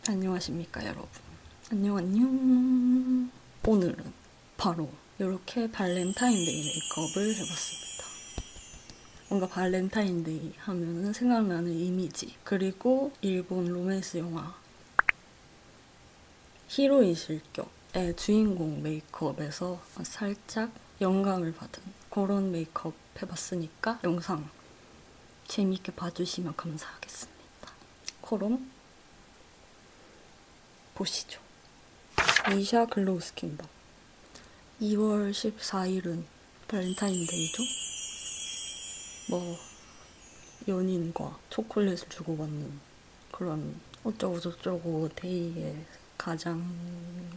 안녕하십니까 여러분. 안녕. 오늘은 바로 이렇게 발렌타인데이 메이크업을 해봤습니다. 뭔가 발렌타인데이 하면은 생각나는 이미지, 그리고 일본 로맨스 영화 히로인 실격의 주인공 메이크업에서 살짝 영감을 받은 그런 메이크업 해봤으니까 영상 재미있게 봐주시면 감사하겠습니다. 그럼 보시죠. 미샤 글로우 스킨밥. 2월 14일은 발렌타인데이죠? 뭐 연인과 초콜릿을 주고받는 그런 어쩌고저쩌고 데이의 가장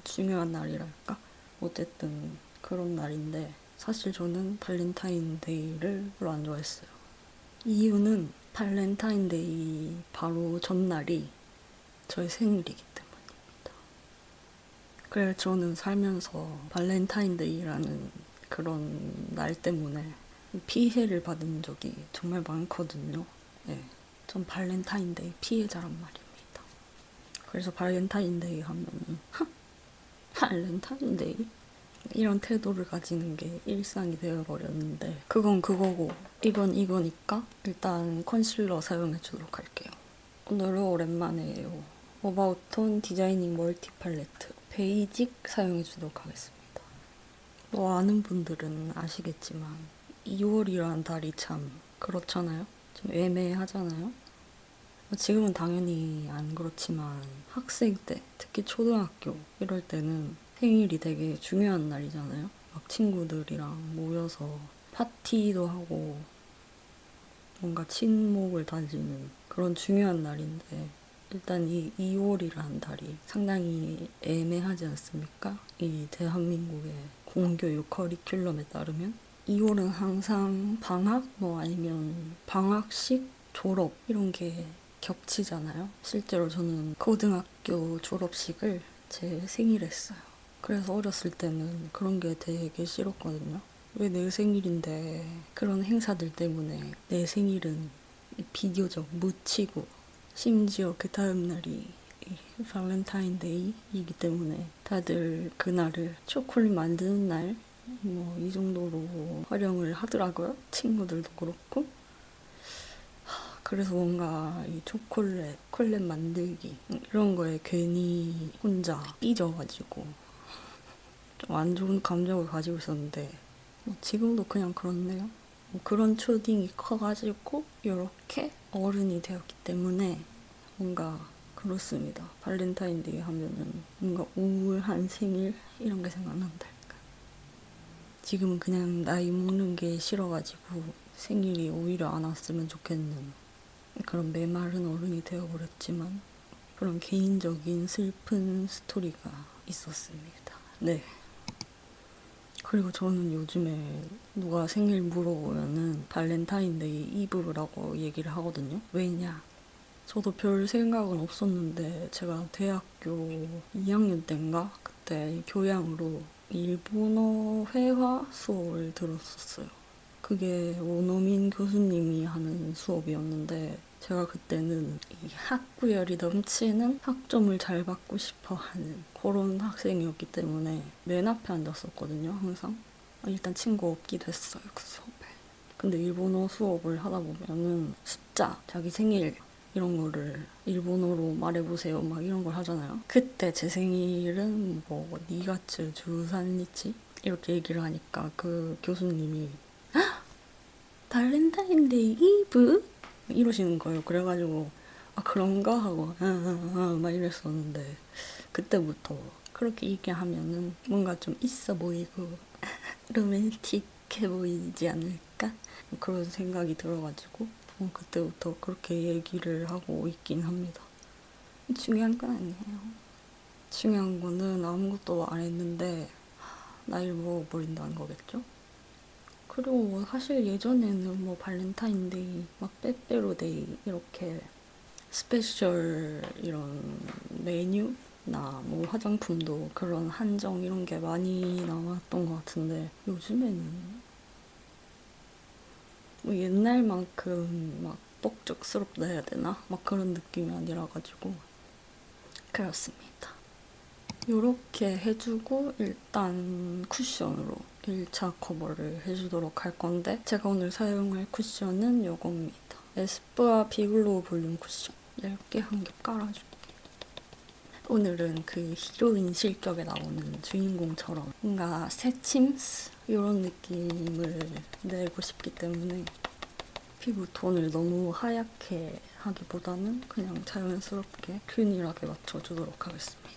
중요한 날이랄까? 어쨌든 그런 날인데, 사실 저는 발렌타인데이를 별로 안 좋아했어요. 이유는 발렌타인데이 바로 전날이 저의 생일이기 때문입니다. 그래서 저는 살면서 발렌타인데이라는 그런 날 때문에 피해를 받은 적이 정말 많거든요. 네, 전 발렌타인데이 피해자란 말입니다. 그래서 발렌타인데이 하면은 발렌타인데이? 이런 태도를 가지는 게 일상이 되어버렸는데, 그건 그거고 이건 이거니까 일단 컨실러 사용해주도록 할게요. 오늘은 오랜만에요. 오바우톤 디자이닝 멀티 팔레트 베이직 사용해주도록 하겠습니다. 뭐 아는 분들은 아시겠지만 2월이란 달이 참 그렇잖아요. 좀 애매하잖아요. 지금은 당연히 안 그렇지만 학생 때, 특히 초등학교 이럴 때는 생일이 되게 중요한 날이잖아요. 막 친구들이랑 모여서 파티도 하고 뭔가 친목을 다지는 그런 중요한 날인데, 일단 이 2월이라는 달이 상당히 애매하지 않습니까? 이 대한민국의 공교육 커리큘럼에 따르면 2월은 항상 방학, 뭐 아니면 방학식, 졸업 이런 게 겹치잖아요. 실제로 저는 고등학교 졸업식을 제 생일에 했어요. 그래서 어렸을 때는 그런 게 되게 싫었거든요. 왜 내 생일인데 그런 행사들 때문에 내 생일은 비교적 묻히고, 심지어 그 다음 날이 발렌타인데이이기 때문에 다들 그날을 초콜릿 만드는 날, 뭐 이 정도로 활용을 하더라고요. 친구들도 그렇고. 그래서 뭔가 이 초콜릿 만들기 이런 거에 괜히 혼자 삐져가지고 좀 안 좋은 감정을 가지고 있었는데, 뭐 지금도 그냥 그렇네요. 뭐 그런 초딩이 커가지고 이렇게 어른이 되었기 때문에 뭔가 그렇습니다. 발렌타인데이 하면은 뭔가 우울한 생일 이런 게 생각난달까. 지금은 그냥 나이 먹는 게 싫어가지고 생일이 오히려 안 왔으면 좋겠는 그런 메마른 어른이 되어버렸지만, 그런 개인적인 슬픈 스토리가 있었습니다. 네. 그리고 저는 요즘에 누가 생일 물어보면은 발렌타인데이 이브라고 얘기를 하거든요. 왜냐? 저도 별 생각은 없었는데 제가 대학교 2학년 때인가? 그때 교양으로 일본어 회화 수업을 들었었어요. 그게 원어민 교수님이 하는 수업이었는데, 제가 그때는 이 학구열이 넘치는 학점을 잘 받고 싶어 하는 그런 학생이었기 때문에 맨 앞에 앉았었거든요, 항상. 일단 친구 없기도 했어요, 그 수업에. 근데 일본어 수업을 하다 보면은 숫자, 자기 생일 이런 거를 일본어로 말해보세요 막 이런 걸 하잖아요. 그때 제 생일은 뭐 니가츠 주산리치 이렇게 얘기를 하니까 그 교수님이 발렌타인데이 이브? 이러시는 거예요. 그래가지고 아 그런가 하고 막 이랬었는데, 그때부터 그렇게 얘기하면은 뭔가 좀 있어 보이고 로맨틱해 보이지 않을까? 그런 생각이 들어가지고 그때부터 그렇게 얘기를 하고 있긴 합니다. 중요한 건 아니에요. 중요한 거는 아무것도 안 했는데 나이를 먹어버린다는 거겠죠? 그리고 뭐 사실 예전에는 뭐 발렌타인데이, 막 빼빼로데이 이렇게 스페셜 이런 메뉴나 뭐 화장품도 그런 한정 이런 게 많이 나왔던 것 같은데, 요즘에는 뭐 옛날만큼 막 뻑적스럽다 해야 되나? 막 그런 느낌이 아니라가지고 그렇습니다. 요렇게 해주고 일단 쿠션으로 1차 커버를 해주도록 할 건데 제가 오늘 사용할 쿠션은 요겁니다. 에스쁘아 비글로우 볼륨 쿠션 얇게 한 겹 깔아줄게요. 오늘은 그 히로인 실격에 나오는 주인공처럼 뭔가 새침스 이런 느낌을 내고 싶기 때문에 피부톤을 너무 하얗게 하기보다는 그냥 자연스럽게 균일하게 맞춰주도록 하겠습니다.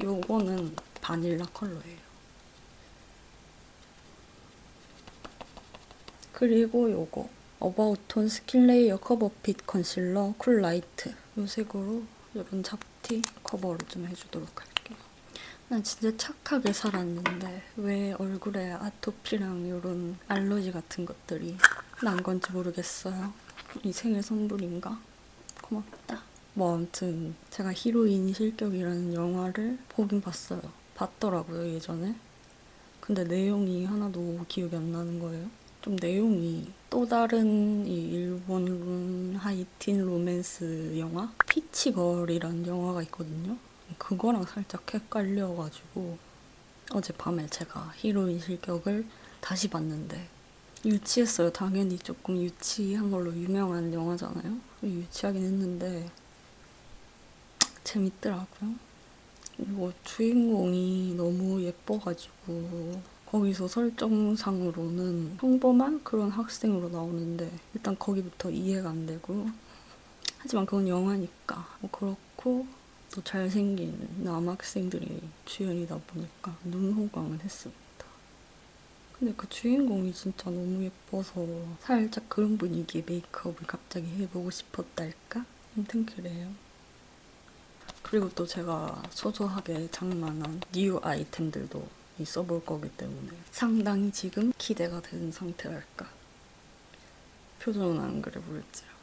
요거는 바닐라 컬러예요. 그리고 요거 어바웃톤 스킨 레이어 커버핏 컨실러 쿨 라이트 요 색으로 이런 잡티 커버를 좀 해주도록 할게요. 난 진짜 착하게 살았는데 왜 얼굴에 아토피랑 이런 알러지 같은 것들이 난 건지 모르겠어요. 이 생일 선물인가? 고맙다. 뭐 아무튼 제가 히로인 실격이라는 영화를 보긴 봤어요. 봤더라고요 예전에. 근데 내용이 하나도 기억이 안 나는 거예요. 좀 내용이 또 다른 이 일본 하이틴 로맨스 영화 피치걸이라는 영화가 있거든요. 그거랑 살짝 헷갈려가지고 어젯밤에 제가 히로인 실격을 다시 봤는데 유치했어요. 당연히 조금 유치한 걸로 유명한 영화잖아요. 유치하긴 했는데 재밌더라고요. 그리고 주인공이 너무 예뻐가지고 거기서 설정상으로는 평범한 그런 학생으로 나오는데 일단 거기부터 이해가 안 되고 하지만 그건 영화니까 뭐 그렇고 또 잘생긴 남학생들이 주연이다 보니까 눈호강은 했습니다. 근데 그 주인공이 진짜 너무 예뻐서 살짝 그런 분위기의 메이크업을 갑자기 해보고 싶었달까? 아무튼 그래요. 그리고 또 제가 소소하게 장만한 뉴 아이템들도 써볼 거기 때문에 상당히 지금 기대가 되는 상태랄까. 표정은 안 그래 보일지라도.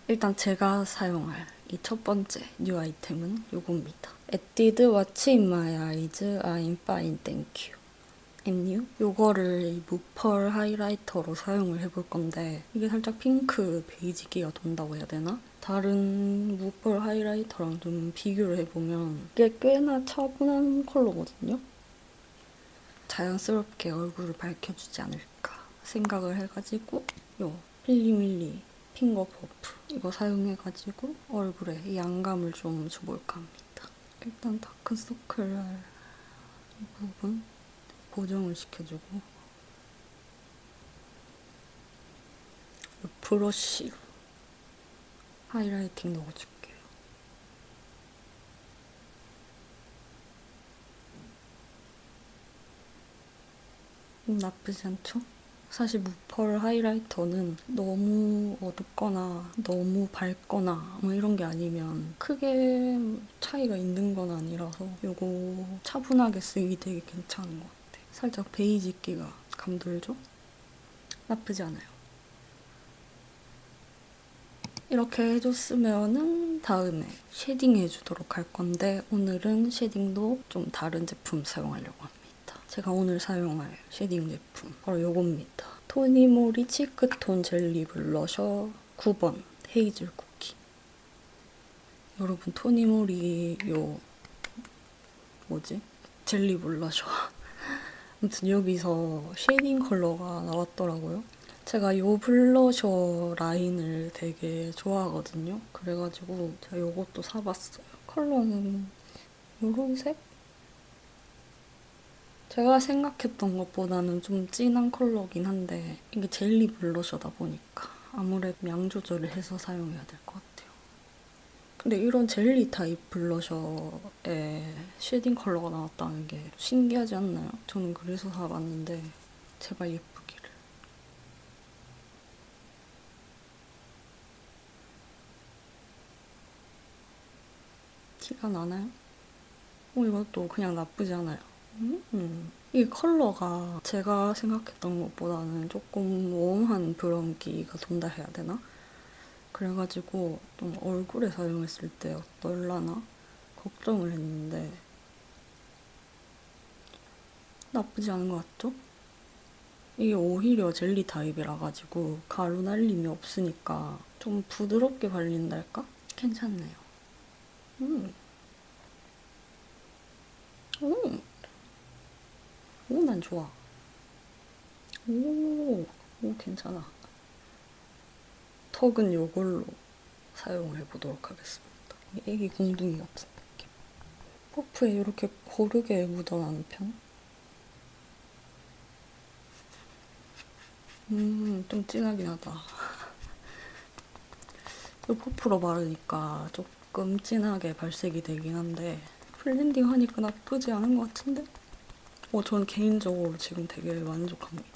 일단 제가 사용할 이 첫 번째 뉴 아이템은 요겁니다. 에뛰드 What's in my eyes? I'm fine, thank you. MU? 요거를 이 무펄 하이라이터로 사용을 해볼 건데 이게 살짝 핑크 베이지기가 돈다고 해야 되나? 다른 무펄 하이라이터랑 좀 비교를 해보면 이게 꽤나 차분한 컬러거든요? 자연스럽게 얼굴을 밝혀주지 않을까 생각을 해가지고 요 필리밀리 핑거 퍼프 이거 사용해가지고 얼굴에 이 양감을 좀 줘볼까 합니다. 일단 다크서클 이 부분 고정을 시켜주고 브러쉬로 하이라이팅 넣어줄게요. 나쁘지 않죠? 사실 무펄 하이라이터는 너무 어둡거나 너무 밝거나 뭐 이런 게 아니면 크게 차이가 있는 건 아니라서 이거 차분하게 쓰기 되게 괜찮은 것 같아요. 살짝 베이지기가 감돌죠? 나쁘지 않아요. 이렇게 해줬으면은 다음에 쉐딩 해주도록 할 건데 오늘은 쉐딩도 좀 다른 제품 사용하려고 합니다. 제가 오늘 사용할 쉐딩 제품 바로 요겁니다. 토니모리 치크톤 젤리 블러셔 9번 헤이즐 쿠키. 여러분 토니모리 요 뭐지? 젤리 블러셔 아무튼 여기서 쉐딩 컬러가 나왔더라고요. 제가 요 블러셔 라인을 되게 좋아하거든요. 그래가지고 제가 요것도 사봤어요. 컬러는 요런 색? 제가 생각했던 것보다는 좀 진한 컬러긴 한데 이게 젤리 블러셔다 보니까 아무래도 양 조절을 해서 사용해야 될 것 같아요. 근데 이런 젤리 타입 블러셔에 쉐딩 컬러가 나왔다는 게 신기하지 않나요? 저는 그래서 사봤는데 제발 예쁘기를. 티가 나나요? 이것도 그냥 나쁘지 않아요. 이 컬러가 제가 생각했던 것보다는 조금 웜한 브라운기가 돈다 해야 되나? 그래가지고 좀 얼굴에 사용했을 때 어떨라나 걱정을 했는데 나쁘지 않은 것 같죠? 이게 오히려 젤리 타입이라 가지고 가루 날림이 없으니까 좀 부드럽게 발린달까? 괜찮네요. 오, 오, 난 좋아. 오, 괜찮아. 턱은 요걸로 사용을 해보도록 하겠습니다. 애기 공둥이 같은 느낌. 퍼프에 이렇게 고르게 묻어나는 편? 좀 진하긴 하다. 이 퍼프로 바르니까 조금 진하게 발색이 되긴 한데 블렌딩 하니까 나쁘지 않은 것 같은데? 전 개인적으로 지금 되게 만족합니다.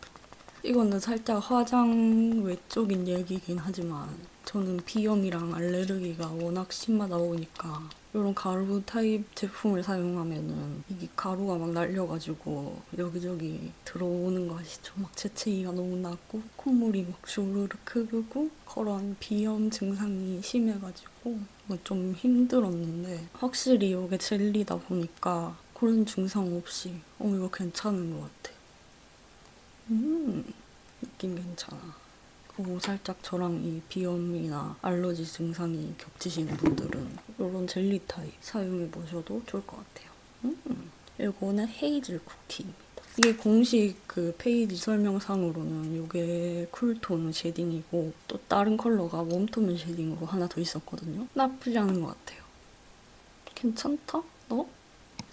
이거는 살짝 화장 외적인 얘기긴 하지만 저는 비염이랑 알레르기가 워낙 심하다 보니까 이런 가루 타입 제품을 사용하면은 이게 가루가 막 날려가지고 여기저기 들어오는 거 아시죠? 막 재채기가 너무 나고 콧물이 막 주르륵 흐르고 그런 비염 증상이 심해가지고 좀 힘들었는데 확실히 이게 젤리다 보니까 그런 증상 없이 이거 괜찮은 것 같아요. 느낌 괜찮아. 그리고 살짝 저랑 이 비염이나 알러지 증상이 겹치시는 분들은 이런 젤리 타입 사용해보셔도 좋을 것 같아요. 이거는 헤이즐 쿠키입니다. 이게 공식 그 페이지 설명상으로는 이게 쿨톤 쉐딩이고 또 다른 컬러가 웜톤 쉐딩으로 하나 더 있었거든요. 나쁘지 않은 것 같아요. 괜찮다? 너?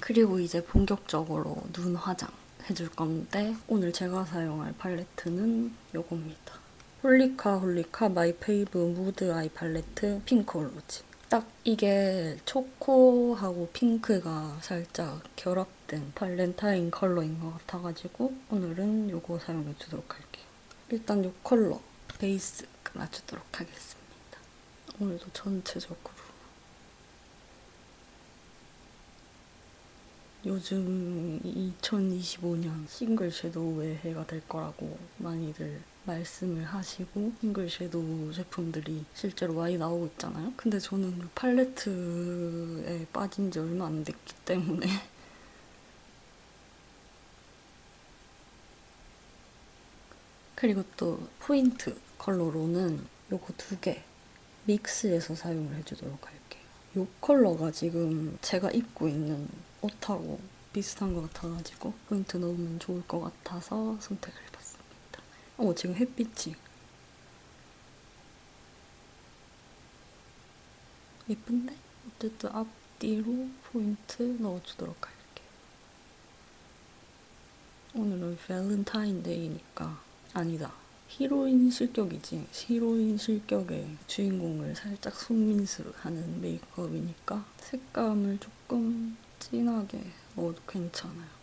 그리고 이제 본격적으로 눈 화장 해줄 건데 오늘 제가 사용할 팔레트는 이겁니다. 홀리카 마이 페이브 무드 아이 팔레트 핑크 올로지. 딱 이게 초코하고 핑크가 살짝 결합된 발렌타인 컬러인 것 같아가지고 오늘은 이거 사용해주도록 할게요. 일단 이 컬러 베이스 깔아주도록 하겠습니다. 오늘도 전체적으로 요즘 2025년 싱글 섀도우 외해가 될 거라고 많이들 말씀을 하시고 싱글 섀도우 제품들이 실제로 많이 나오고 있잖아요. 근데 저는 팔레트에 빠진 지 얼마 안 됐기 때문에 그리고 또 포인트 컬러로는 요거 두 개 믹스해서 사용을 해주도록 할게요. 이 컬러가 지금 제가 입고 있는 옷하고 비슷한 것 같아가지고 포인트 넣으면 좋을 것 같아서 선택을 해봤습니다. 지금 햇빛이 예쁜데? 어쨌든 앞뒤로 포인트 넣어주도록 할게요. 오늘은 밸런타인데이니까 아니다. 히로인 실격이지. 히로인 실격의 주인공을 살짝 손민수하는 메이크업이니까 색감을 조금 진하게 넣어도 괜찮아요.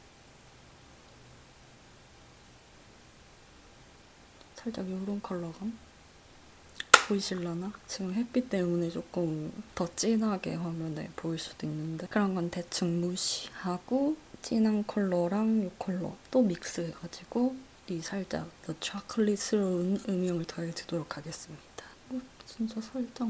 살짝 이런 컬러감? 보이실라나? 지금 햇빛 때문에 조금 더 진하게 화면에 보일 수도 있는데 그런 건 대충 무시하고 진한 컬러랑 이 컬러 또 믹스해가지고 이 살짝 더 초콜릿스러운 음영을 더해주도록 하겠습니다. 진짜 살짝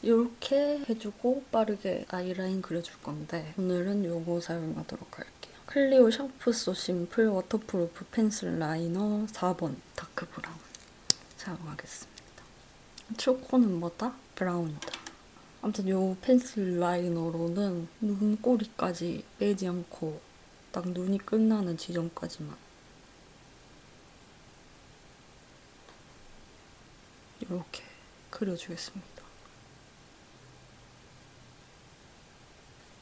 이렇게 해주고 빠르게 아이라인 그려줄 건데 오늘은 이거 사용하도록 할게요. 클리오 샤프 소 심플 워터프루프 펜슬 라이너 4번 다크 브라운 사용하겠습니다. 초코는 뭐다? 브라운이다. 아무튼 이 펜슬 라이너로는 눈꼬리까지 빼지 않고 딱 눈이 끝나는 지점까지만 이렇게 그려주겠습니다.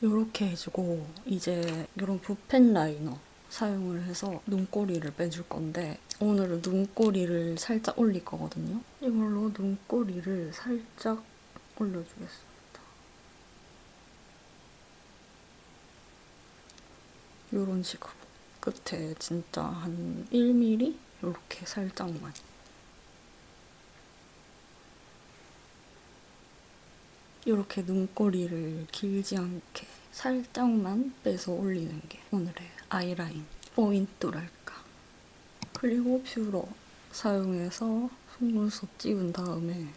이렇게 해주고 이제 이런 붓펜 라이너 사용을 해서 눈꼬리를 빼줄 건데 오늘은 눈꼬리를 살짝 올릴 거거든요. 이걸로 눈꼬리를 살짝 올려주겠습니다. 이런 식으로 끝에 진짜 한 1mm? 이렇게 살짝만 이렇게 눈꼬리를 길지 않게 살짝만 빼서 올리는 게 오늘의 아이라인 포인트랄까. 그리고 뷰러 사용해서 속눈썹 찍은 다음에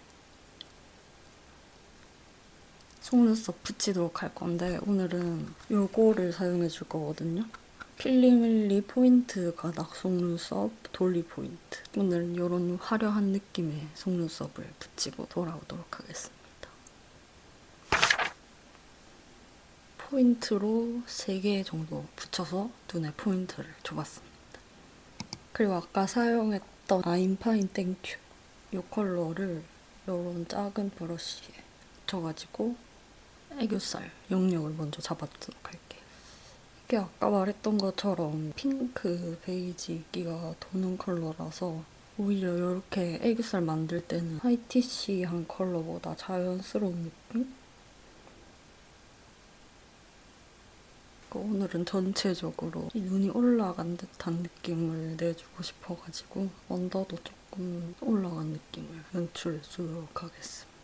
속눈썹 붙이도록 할 건데 오늘은 요거를 사용해 줄 거거든요. 필리밀리 포인트 가닥 속눈썹 돌리 포인트. 오늘은 이런 화려한 느낌의 속눈썹을 붙이고 돌아오도록 하겠습니다. 포인트로 3개 정도 붙여서 눈에 포인트를 줘봤습니다. 그리고 아까 사용했던 아임파인 땡큐 이 컬러를 이런 작은 브러쉬에 묻혀가지고 애교살 영역을 먼저 잡아주도록 할게요. 이게 아까 말했던 것처럼 핑크 베이지기가 도는 컬러라서 오히려 이렇게 애교살 만들 때는 화이티시한 컬러보다 자연스러운 느낌? 오늘은 전체적으로 눈이 올라간 듯한 느낌을 내주고 싶어가지고 언더도 조금 올라간 느낌을 연출해 주도록 하겠습니다.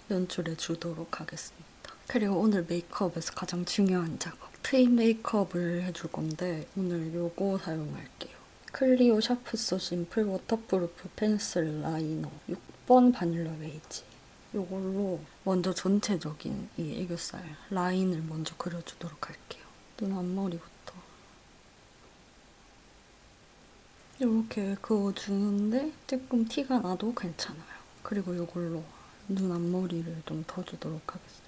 연출해 주도록 하겠습니다. 그리고 오늘 메이크업에서 가장 중요한 작업, 트임 메이크업을 해줄 건데 오늘 요거 사용할게요. 클리오 샤프소 심플 워터프루프 펜슬 라이너 6번 바닐라 베이지. 이걸로 먼저 전체적인 이 애교살 라인을 먼저 그려주도록 할게요. 눈 앞머리부터 이렇게 그어주는데 조금 티가 나도 괜찮아요. 그리고 이걸로 눈 앞머리를 좀 더 주도록 하겠습니다.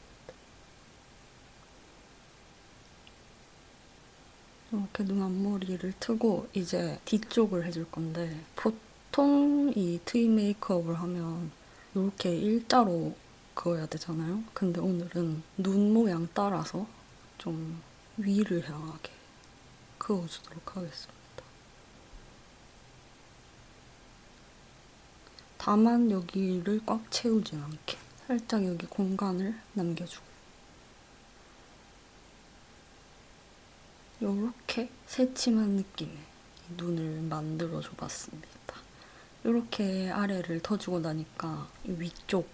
이렇게 눈 앞머리를 트고 이제 뒤쪽을 해줄 건데 보통 이 트임 메이크업을 하면 이렇게 일자로 그어야 되잖아요. 근데 오늘은 눈 모양 따라서 좀 위를 향하게 그어주도록 하겠습니다. 다만 여기를 꽉 채우진 않게 살짝 여기 공간을 남겨주고 이렇게 새침한 느낌의 눈을 만들어줘 봤습니다. 이렇게 아래를 터주고 나니까 위쪽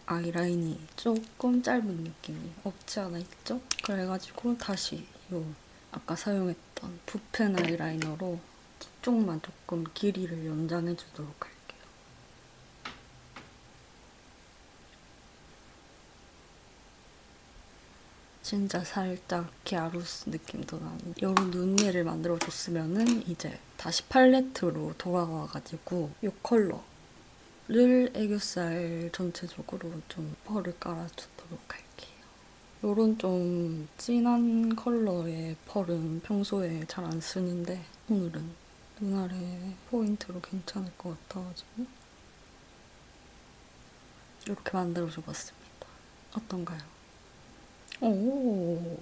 아이라인이 조금 짧은 느낌이 없지 않아 있죠? 그래가지고 다시 요 아까 사용했던 붓펜 아이라이너로 뒤쪽만 조금 길이를 연장해 주도록 할게요. 진짜 살짝 갸루스 느낌도 나는 이런 눈매를 만들어줬으면은 이제 다시 팔레트로 돌아와가지고 이 컬러를 애교살 전체적으로 좀 펄을 깔아주도록 할게요. 이런 좀 진한 컬러의 펄은 평소에 잘 안 쓰는데 오늘은 눈 아래 포인트로 괜찮을 것 같아가지고 이렇게 만들어줘봤습니다. 어떤가요? 오,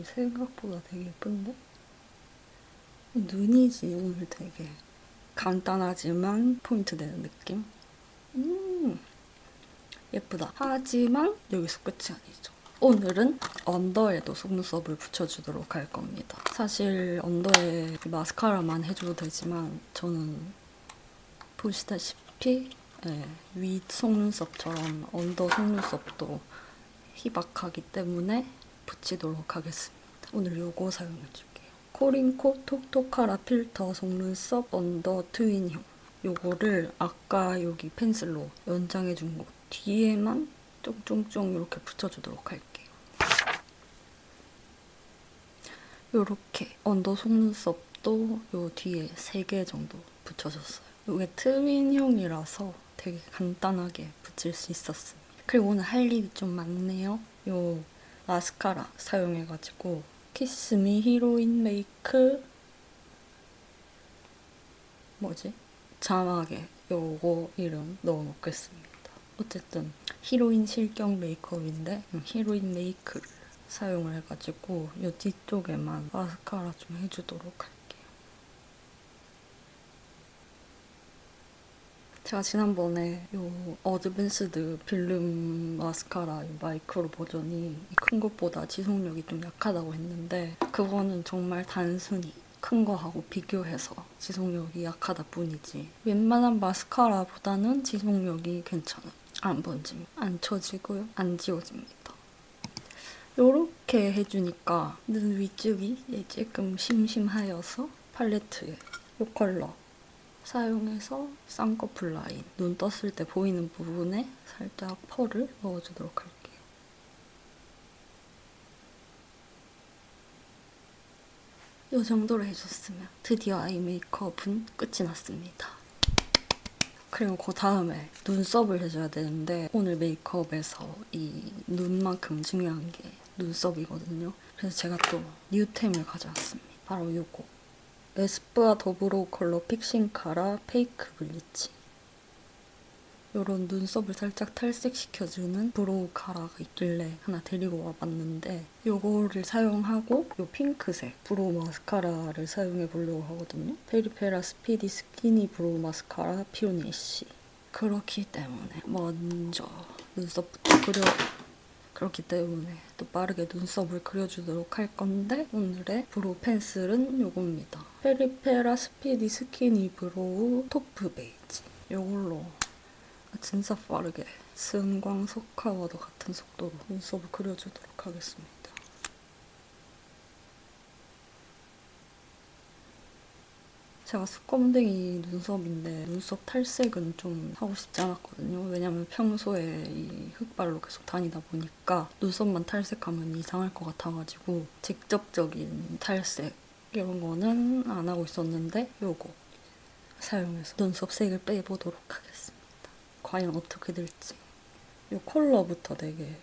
생각보다 되게 예쁜데? 눈이지 오늘 되게 간단하지만 포인트 되는 느낌? 예쁘다. 하지만 여기서 끝이 아니죠. 오늘은 언더에도 속눈썹을 붙여주도록 할 겁니다. 사실 언더에 마스카라만 해줘도 되지만 저는 보시다시피 위 속눈썹처럼 언더 속눈썹도 희박하기 때문에 붙이도록 하겠습니다. 오늘 요거 사용해줄게요. 코링코 톡톡하라 필터 속눈썹 언더 트윈형. 요거를 아까 여기 펜슬로 연장해준 거 뒤에만 쫑쫑쫑 이렇게 붙여주도록 할게요. 요렇게 언더 속눈썹도 요 뒤에 3개 정도 붙여줬어요. 이게 트윈형이라서 되게 간단하게 붙일 수 있었습니다. 그리고 오늘 할 일이 좀 많네요. 요 마스카라 사용해가지고 키스미 히로인 메이크 자막에 요거 이름 넣어놓겠습니다. 어쨌든 히로인 실경 메이크업인데 히로인 메이크를 사용을 해가지고 요 뒤쪽에만 마스카라 좀 해주도록 할게요. 제가 지난번에 요 어드밴스드 필름 마스카라 마이크로 버전이 큰 것보다 지속력이 좀 약하다고 했는데 그거는 정말 단순히 큰 거하고 비교해서 지속력이 약하다 뿐이지 웬만한 마스카라보다는 지속력이 괜찮아요. 안 번집니다. 안 처지고요. 안 지워집니다. 요렇게 해주니까 눈 위쪽이 조금 심심하여서 팔레트에 이 컬러 사용해서 쌍꺼풀 라인, 눈 떴을 때 보이는 부분에 살짝 펄을 넣어주도록 할게요. 이 정도로 해줬으면 드디어 아이 메이크업은 끝이 났습니다. 그리고 그 다음에 눈썹을 해줘야 되는데 오늘 메이크업에서 이 눈만큼 중요한 게 눈썹이거든요. 그래서 제가 또 뉴템을 가져왔습니다. 바로 요거. 에스쁘아 더브로우 컬러 픽싱 카라 페이크 블리치. 요런 눈썹을 살짝 탈색시켜주는 브로우 카라가 있길래 하나 데리고 와봤는데 요거를 사용하고 요 핑크색 브로우 마스카라를 사용해 보려고 하거든요. 페리페라 스피디 스키니 브로우 마스카라 피오니 애쉬. 그렇기 때문에 먼저 눈썹부터 그렇기 때문에 또 빠르게 눈썹을 그려주도록 할 건데 오늘의 브로우 펜슬은 요겁니다. 페리페라 스피디 스키니 브로우 토프 베이지. 요걸로 진짜 빠르게 스은광 석화와도 같은 속도로 눈썹을 그려주도록 하겠습니다. 제가 수검댕이 눈썹인데 눈썹 탈색은 좀 하고 싶지 않았거든요. 왜냐면 평소에 이 흑발로 계속 다니다 보니까 눈썹만 탈색하면 이상할 것 같아가지고 직접적인 탈색 이런 거는 안 하고 있었는데 요거 사용해서 눈썹 색을 빼보도록 하겠습니다. 과연 어떻게 될지. 이 컬러부터 되게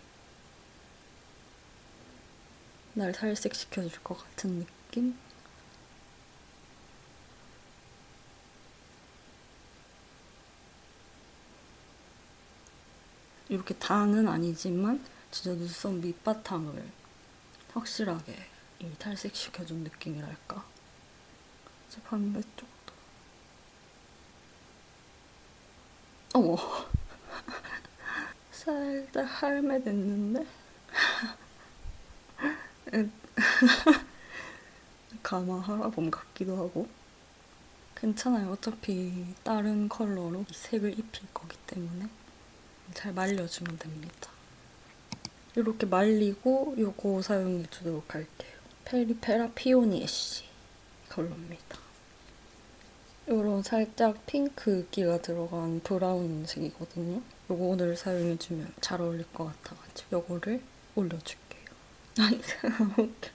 날 탈색시켜줄 것 같은 느낌? 이렇게 다는 아니지만 진짜 눈썹 밑바탕을 확실하게 이 탈색시켜준 느낌이랄까? 이제 반대쪽도. 어머! 살짝 할매됐는데? 가마 할아범 같기도 하고. 괜찮아요. 어차피 다른 컬러로 색을 입힐 거기 때문에 잘 말려주면 됩니다. 이렇게 말리고 요거 사용해 주도록 할게요. 페리페라 피오니 애쉬 컬러입니다. 요런 살짝 핑크기가 들어간 브라운색이거든요. 요거 오늘 사용해주면 잘 어울릴 것 같아가지고 요거를 올려줄게요. 아니, 웃겨.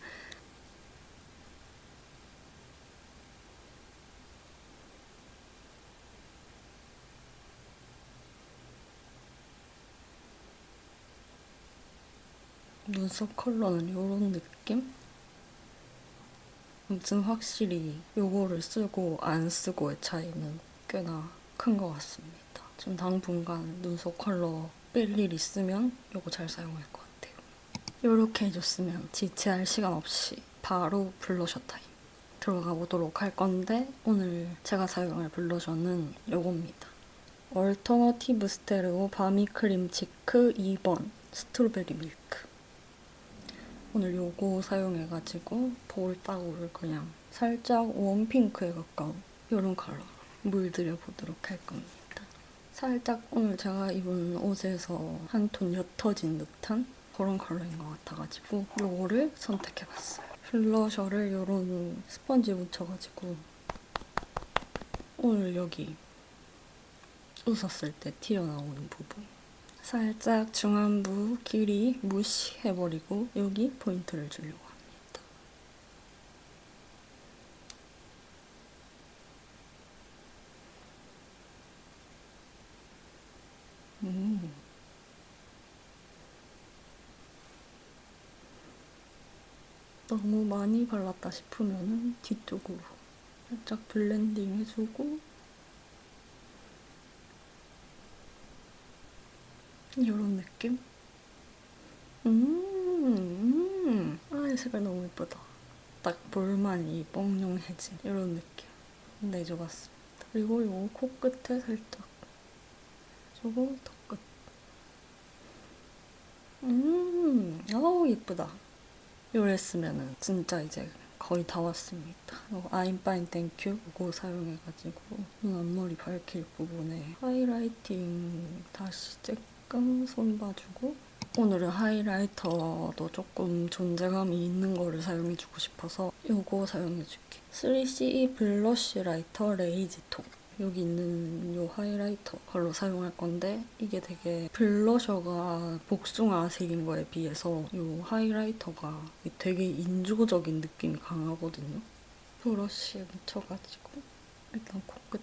눈썹 컬러는 요런 느낌? 아무튼 확실히 요거를 쓰고 안 쓰고의 차이는 꽤나 큰 것 같습니다. 좀 당분간 눈썹 컬러 뺄 일 있으면 요거 잘 사용할 것 같아요. 요렇게 해줬으면 지체할 시간 없이 바로 블러셔 타임 들어가 보도록 할 건데 오늘 제가 사용할 블러셔는 요겁니다. 얼터너티브 스테레오 바미 크림 치크 2번 스트로베리 밀크. 오늘 요거 사용해가지고 볼따구를 그냥 살짝 웜핑크에 가까운 이런 컬러로 물들여 보도록 할 겁니다. 살짝 오늘 제가 입은 옷에서 한 톤 옅어진 듯한 그런 컬러인 것 같아가지고 요거를 선택해봤어요. 블러셔를 요런 스펀지 묻혀가지고 오늘 여기 웃었을 때 튀어나오는 부분 살짝 중안부 길이 무시해버리고 여기 포인트를 주려고 합니다. 너무 많이 발랐다 싶으면 뒤쪽으로 살짝 블렌딩 해주고 이런 느낌? 아, 이 색깔 너무 예쁘다. 딱 볼만이 뽕용해진 이런 느낌 내줘봤습니다. 그리고 요 코끝에 살짝 주고 턱끝. 아우 예쁘다. 요랬으면은 진짜 이제 거의 다 왔습니다. I'm fine, thank you 이거 사용해가지고 눈 앞머리 밝힐 부분에 하이라이팅 다시 조금 손봐주고 오늘은 하이라이터도 조금 존재감이 있는 거를 사용해주고 싶어서 이거 사용해줄게. 3CE 블러쉬 라이터 레이지 톤 여기 있는 요 하이라이터 걸로 사용할 건데 이게 되게 블러셔가 복숭아색인 거에 비해서 요 하이라이터가 되게 인조적인 느낌이 강하거든요. 브러쉬에 묻혀가지고 일단 코끝에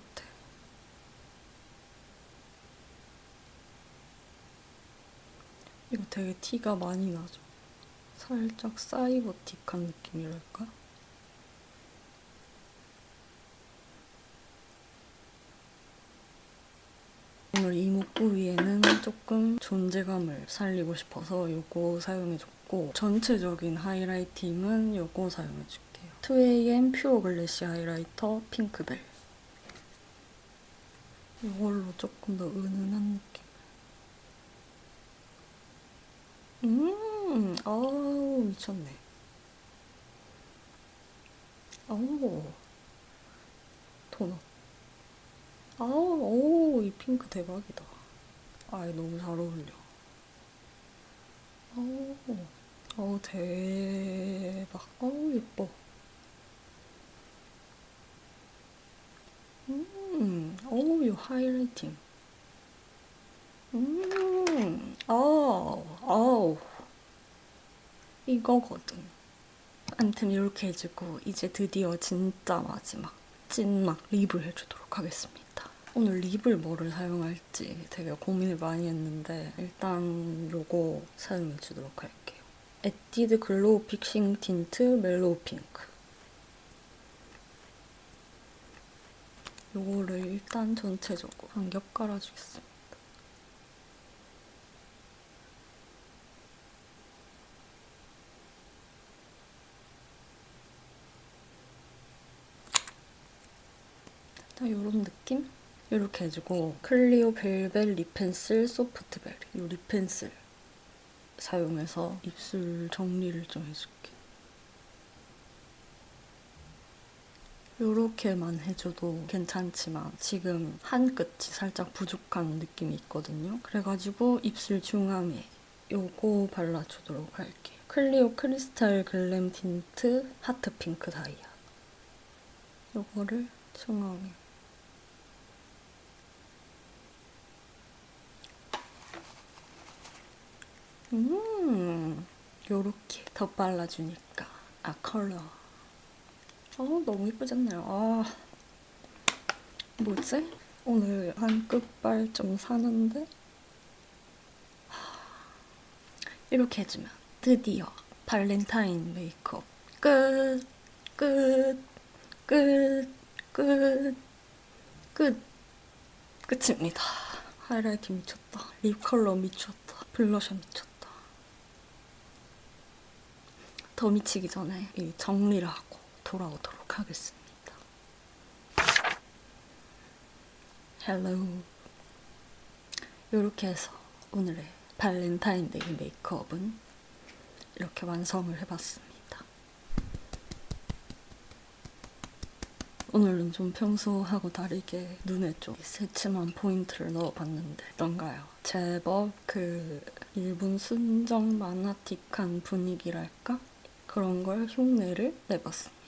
이거 되게 티가 많이 나죠? 살짝 사이버틱한 느낌이랄까? 오늘 이목구 위에는 조금 존재감을 살리고 싶어서 이거 사용해줬고 전체적인 하이라이팅은 이거 사용해줄게요. 2AM 퓨어 글래시 하이라이터 핑크벨. 이걸로 조금 더 은은한 느낌. 아우 미쳤네. 아우 토너. 아우 이 핑크 대박이다. 아 너무 잘 어울려. 아우 대박. 아우 예뻐. 어우 이 하이라이팅. 아우 이거거든. 아무튼 이렇게 해주고 이제 드디어 진짜 마지막 찐막 립을 해주도록 하겠습니다. 오늘 립을 뭐를 사용할지 되게 고민을 많이 했는데 일단 요거 사용해주도록 할게요. 에뛰드 글로우 픽싱 틴트 멜로우 핑크. 요거를 일단 전체적으로 한 겹 깔아주겠습니다. 딱 요런 느낌? 이렇게 해주고 클리오 벨벳 립 펜슬 소프트베리 이 립 펜슬 사용해서 입술 정리를 좀 해줄게. 이렇게만 해줘도 괜찮지만 지금 한 끝이 살짝 부족한 느낌이 있거든요. 그래가지고 입술 중앙에 요거 발라주도록 할게요. 클리오 크리스탈 글램 틴트 하트 핑크 다이아. 요거를 중앙에. 요렇게 덧발라주니까 컬러 너무 예쁘지 않나요? 뭐지? 오늘 한 끝발 좀 사는데 이렇게 해주면 드디어 발렌타인 메이크업 끝 끝입니다. 하이라이트 미쳤다. 립 컬러 미쳤다. 블러셔 미쳤다. 더 미치기 전에 이 정리를 하고 돌아오도록 하겠습니다. 헬로. 이렇게 해서 오늘의 발렌타인데이 메이크업은 이렇게 완성을 해봤습니다. 오늘은 좀 평소하고 다르게 눈에 좀 새침한 포인트를 넣어봤는데 어떤가요? 제법 일본 순정 마나틱한 분위기랄까? 그런 걸 흉내를 내봤습니다.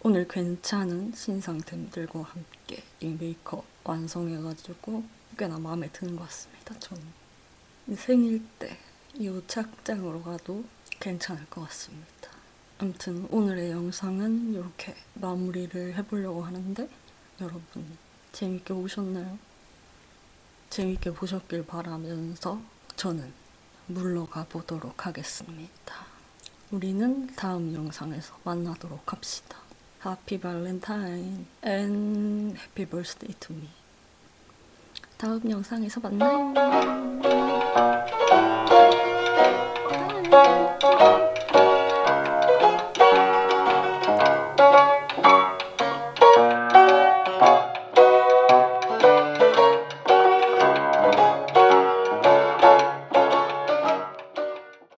오늘 괜찮은 신상템들과 함께 이 메이크업 완성해가지고 꽤나 마음에 드는 것 같습니다. 저는 생일 때 이 착장으로 가도 괜찮을 것 같습니다. 아무튼 오늘의 영상은 이렇게 마무리를 해보려고 하는데 여러분 재밌게 보셨나요? 재밌게 보셨길 바라면서 저는 물러가 보도록 하겠습니다. 우리는 다음 영상에서 만나도록 합시다. Happy Valentine and Happy Birthday to me. 다음 영상에서 만나요.